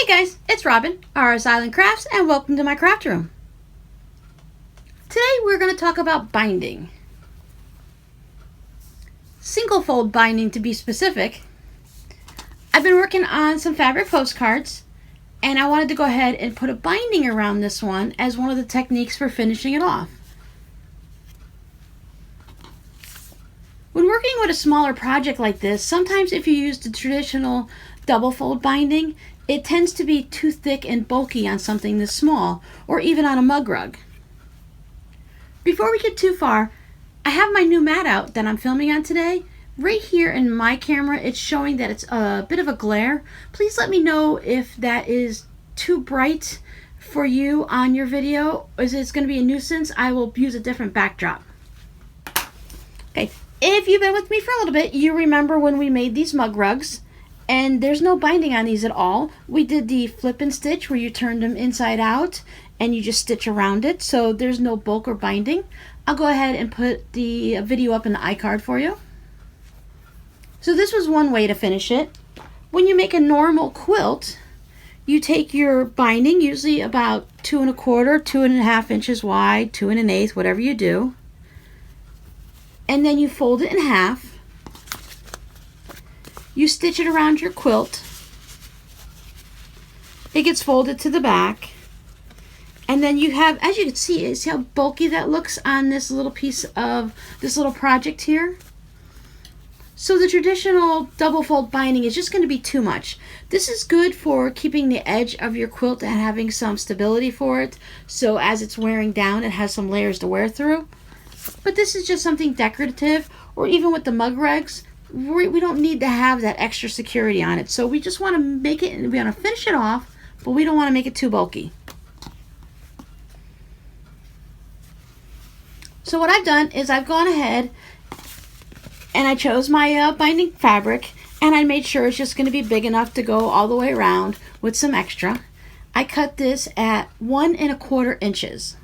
Hey guys, it's Robin, RsIslandCrafts, and welcome to my craft room. Today we're going to talk about binding. Single fold binding to be specific. I've been working on some fabric postcards, and I wanted to go ahead and put a binding around this one as one of the techniques for finishing it off. When working with a smaller project like this, sometimes if you use the traditional double fold binding, it tends to be too thick and bulky on something this small, or even on a mug rug. Before we get too far, I have my new mat out that I'm filming on today. Right here in my camera, it's showing that it's a bit of a glare. Please let me know if that is too bright for you on your video. Is it going to be a nuisance? I will use a different backdrop. Okay, if you've been with me for a little bit, you remember when we made these mug rugs. And there's no binding on these at all. We did the flip and stitch where you turned them inside out and you just stitch around it. So there's no bulk or binding. I'll go ahead and put the video up in the iCard for you. So this was one way to finish it. When you make a normal quilt, you take your binding, usually about 2 1/4, 2 1/2 inches wide, 2 1/8, whatever you do. And then you fold it in half. You stitch it around your quilt. It gets folded to the back. And then you have, as you can see how bulky that looks on this little piece of this little project here. So the traditional double fold binding is just going to be too much. This is good for keeping the edge of your quilt and having some stability for it. So as it's wearing down, it has some layers to wear through. But this is just something decorative, or even with the mug rugs. We don't need to have that extra security on it. So we just want to make it, and we want to finish it off, but we don't want to make it too bulky. So what I've done is I've gone ahead and I chose my binding fabric, and I made sure it's just going to be big enough to go all the way around with some extra. I cut this at 1 1/4 inches.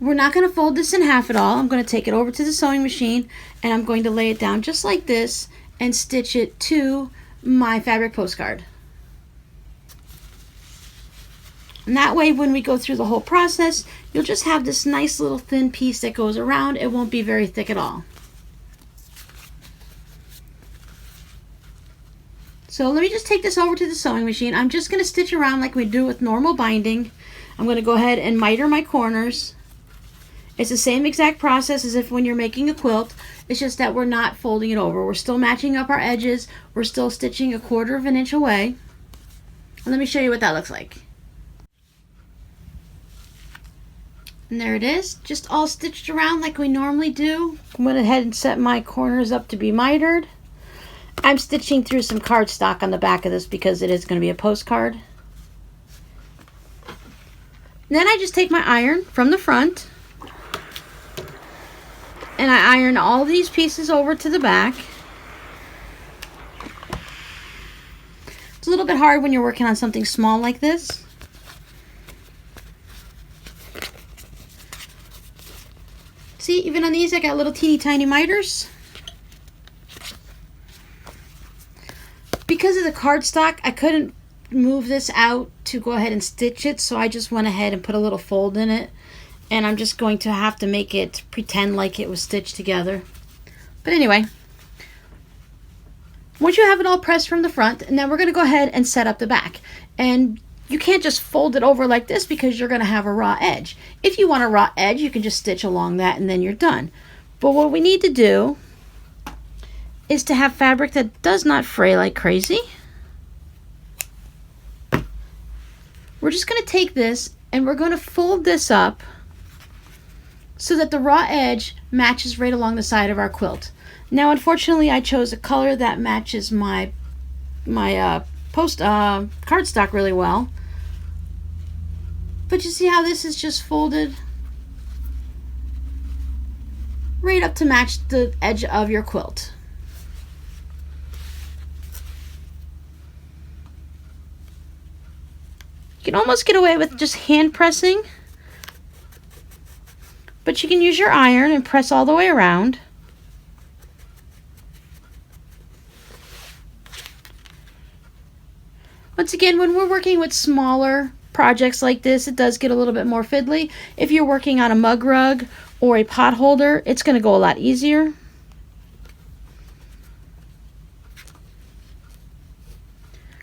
We're not going to fold this in half at all. I'm going to take it over to the sewing machine and I'm going to lay it down just like this and stitch it to my fabric postcard. And that way, when we go through the whole process, you'll just have this nice little thin piece that goes around. It won't be very thick at all. So let me just take this over to the sewing machine. I'm just going to stitch around like we do with normal binding. I'm going to go ahead and miter my corners. It's the same exact process as if when you're making a quilt. It's just that we're not folding it over. We're still matching up our edges. We're still stitching 1/4 inch away. And let me show you what that looks like. And there it is, just all stitched around like we normally do. I went ahead and set my corners up to be mitered. I'm stitching through some cardstock on the back of this because it is going to be a postcard. And then I just take my iron from the front and I iron all these pieces over to the back. It's a little bit hard when you're working on something small like this. See, even on these I got little teeny tiny miters. Because of the cardstock, I couldn't move this out to go ahead and stitch it, so I just went ahead and put a little fold in it. And I'm just going to have to make it pretend like it was stitched together. But anyway, once you have it all pressed from the front, and then we're going to go ahead and set up the back. And you can't just fold it over like this because you're going to have a raw edge. If you want a raw edge, you can just stitch along that and then you're done. But what we need to do is to have fabric that does not fray like crazy. We're just going to take this and we're going to fold this up so that the raw edge matches right along the side of our quilt. Now, unfortunately, I chose a color that matches my cardstock really well. But you see how this is just folded right up to match the edge of your quilt. You can almost get away with just hand pressing, but you can use your iron and press all the way around. Once again, when we're working with smaller projects like this, it does get a little bit more fiddly. If you're working on a mug rug or a pot holder, it's going to go a lot easier.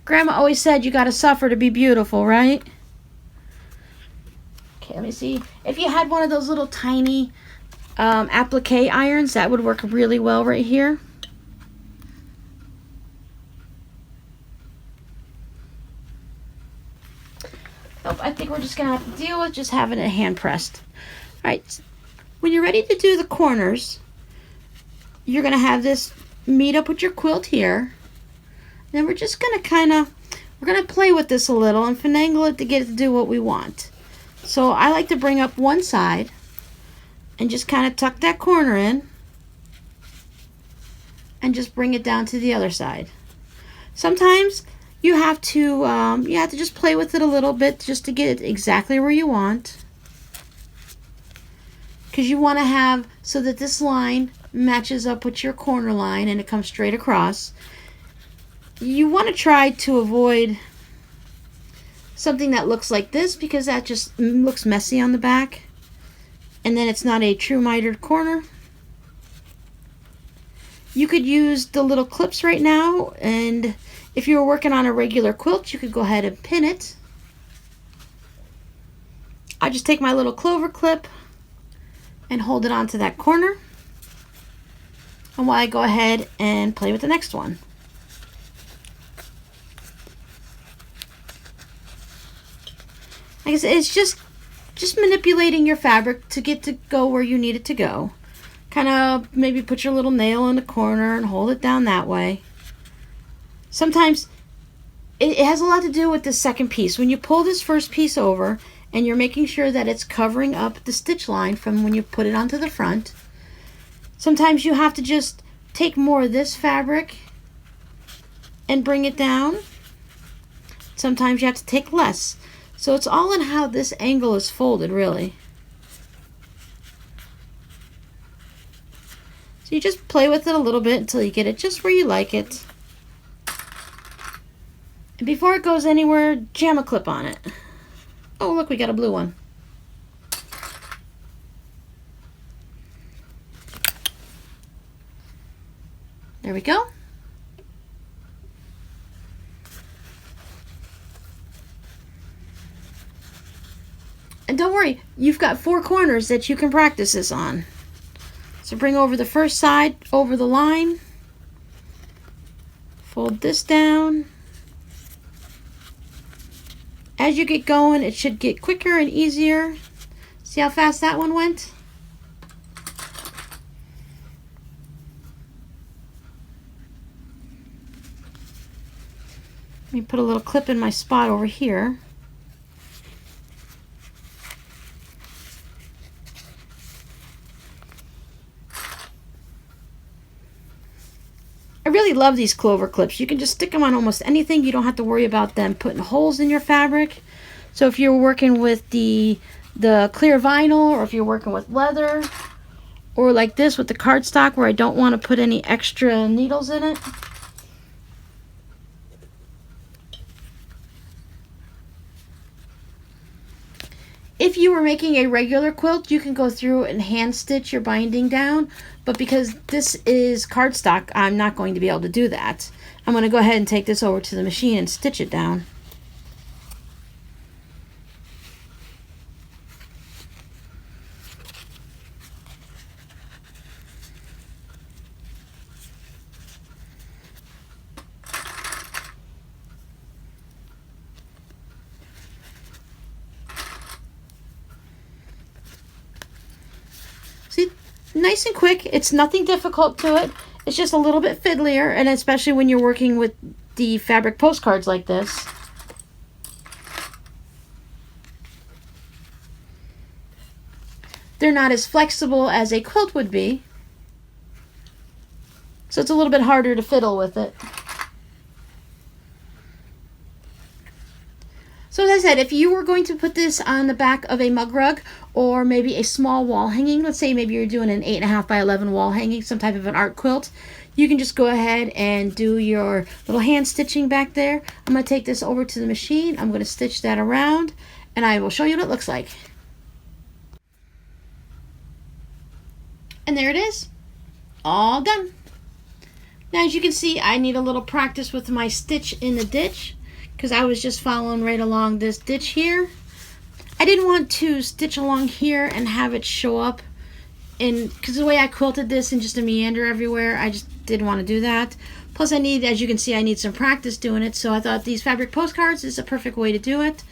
Grandma always said you got to suffer to be beautiful, right? Okay, let me see. If you had one of those little tiny applique irons, that would work really well right here. Nope, I think we're just going to have to deal with just having it hand pressed. All right, when you're ready to do the corners, you're going to have this meet up with your quilt here. Then we're just going to we're going to play with this a little and finagle it to get it to do what we want. So I like to bring up one side and just kind of tuck that corner in and just bring it down to the other side. Sometimes you have to just play with it a little bit just to get it exactly where you want, because you want to have so that this line matches up with your corner line and it comes straight across. You want to try to avoid something that looks like this, because that just looks messy on the back and then it's not a true mitered corner. You could use the little clips right now, and if you were working on a regular quilt, you could go ahead and pin it. I just take my little clover clip and hold it onto that corner, and while I go ahead and play with the next one. Like I said, it's just manipulating your fabric to get to go where you need it to go. Kind of maybe put your little nail in the corner and hold it down that way. Sometimes it has a lot to do with the second piece. When you pull this first piece over and you're making sure that it's covering up the stitch line from when you put it onto the front, sometimes you have to just take more of this fabric and bring it down. Sometimes you have to take less. So it's all in how this angle is folded, really. So you just play with it a little bit until you get it just where you like it. And before it goes anywhere, jam a clip on it. Oh, look, we got a blue one. There we go. And don't worry, you've got 4 corners that you can practice this on. So bring over the first side over the line. Fold this down. As you get going, it should get quicker and easier. See how fast that one went? Let me put a little clip in my spot over here. I really love these clover clips. You can just stick them on almost anything. You don't have to worry about them putting holes in your fabric. So if you're working with the clear vinyl, or if you're working with leather, or like this with the cardstock where I don't want to put any extra needles in it. If you were making a regular quilt, you can go through and hand stitch your binding down, but because this is cardstock, I'm not going to be able to do that. I'm going to go ahead and take this over to the machine and stitch it down. See, nice and quick. It's nothing difficult to it. It's just a little bit fiddlier, and especially when you're working with the fabric postcards like this. They're not as flexible as a quilt would be, so it's a little bit harder to fiddle with it. So as I said, if you were going to put this on the back of a mug rug or maybe a small wall hanging, let's say maybe you're doing an 8.5 by 11 wall hanging, some type of an art quilt, you can just go ahead and do your little hand stitching back there. I'm going to take this over to the machine. I'm going to stitch that around and I will show you what it looks like. And there it is, all done. Now as you can see, I need a little practice with my stitch in the ditch because I was just following right along this ditch here. I didn't want to stitch along here and have it show up because the way I quilted this and just a meander everywhere, I just didn't want to do that. Plus I need, as you can see, I need some practice doing it, so I thought these fabric postcards is a perfect way to do it.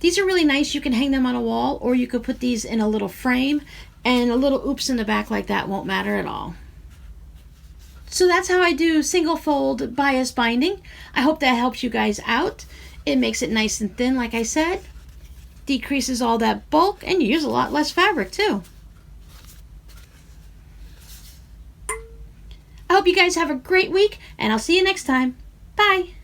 These are really nice. You can hang them on a wall, or you could put these in a little frame, and a little oops in the back like that won't matter at all. So that's how I do single fold bias binding. I hope that helps you guys out. It makes it nice and thin, like I said. Decreases all that bulk, and you use a lot less fabric too. I hope you guys have a great week, and I'll see you next time. Bye!